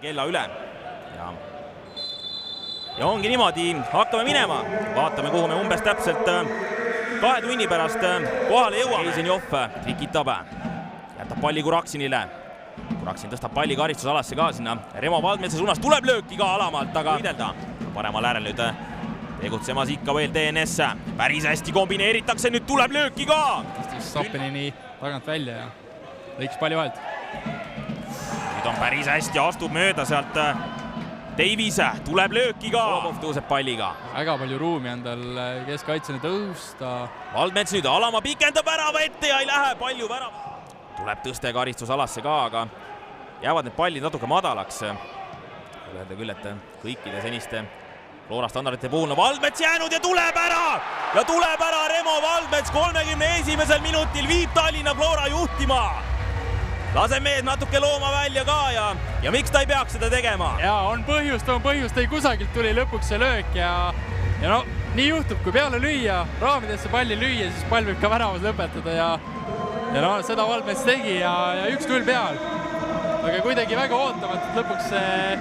kella üle ja ongi niimoodi, hakkame minema, vaatame, kuhu me umbes täpselt 2 tunni pärast kohale jõuame. Keisenjov trikitab, jätab palli Kuraksinile. Kuraksin tõstab palli karistusalasse ka sinna Remo Valdmetsa suunas, tuleb lööki ka alamaalt, aga võidelda. Paremal äärel nüüd tegutsemas ikka veel DNS. Päris hästi kombineeritakse, nüüd tuleb lööki ka. Sappenini tagant välja ja lõiks palli vahelt. Nüüd on päris hästi, astub mööda sealt Davis, tuleb lööki ka. Lobov tõuseb palliga. Väga palju ruumi on tal keskkaitsena tõusta. Valdmets nüüd alama pikendab värava ette ja ei lähe palju värava. Tuleb tõste karistusalasse ka, aga jäävad need pallid natuke madalaks. Öelda küll, et kõikide seniste Flora standardite puhul on Valdmets jäänud ja tuleb ära! Ja tuleb ära Remo Valdmets 31. minutil viib Tallinna Flora juhtima. Lase mees natuke looma välja ka ja miks ta ei peaks seda tegema? Ja on põhjust, ei kusagilt tuli lõpuks see löök ja no nii juhtub, kui peale lüüa, raamidesse palli lüüa, siis pall võib ka väravas lõpetada ja no seda Valdmets tegi ja 1-0 peal. Aga kuidagi väga ootamatult lõpuks see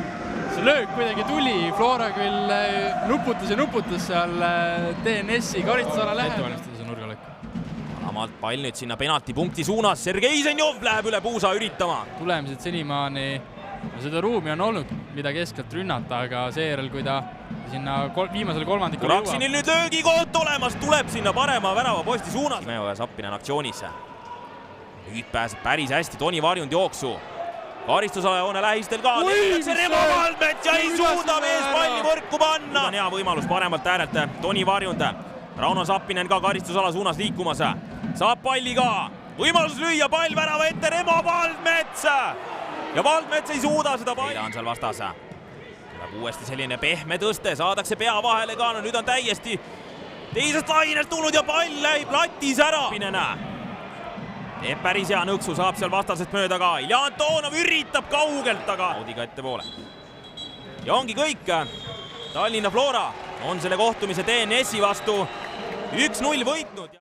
löök kuidagi tuli, Flora küll nuputas seal DNS-i karistusala läheb. Alamalt pall nüüd sinna penaltipunkti suunas, Keisenjov läheb üle puusa üritama. Tulemised senimaani, seda ruumi on olnud, mida keskelt rünnata, aga seejärel, kui ta sinna viimasel kolmandikul jõuab. Kuraksinil nüüd löögikoht olemas, tuleb sinna parema värava posti suunas. Sappinen aktsioonis. Nüüd pääseb päris hästi Toni Varjund jooksu. Karistusalajoone lähistel ka. Remo Valdmets ja ei suuda mees palli võrku panna. On hea võimalus paremalt äärelt Toni Varjund. Rauno Sappinen ka karistusala suunas liikumas. Saab palli ka. Võimalus lüüa pall värava ette Remo Valdmets. Ja Valdmets ei suuda seda palli. Eila on seal vastas. Tuleb uuesti selline pehme tõste. Saadakse pea vahele ka. No nüüd on täiesti teisest lainest tulnud ja pall läib latis ära. Teeb päris hea nõksu, saab seal vastasest mööda ka. Ilja Antonov üritab kaugelt, aga Audiga ette poole. Ja ongi kõik. Tallinna Flora on selle kohtumise DNS-i vastu 1-0 võitnud.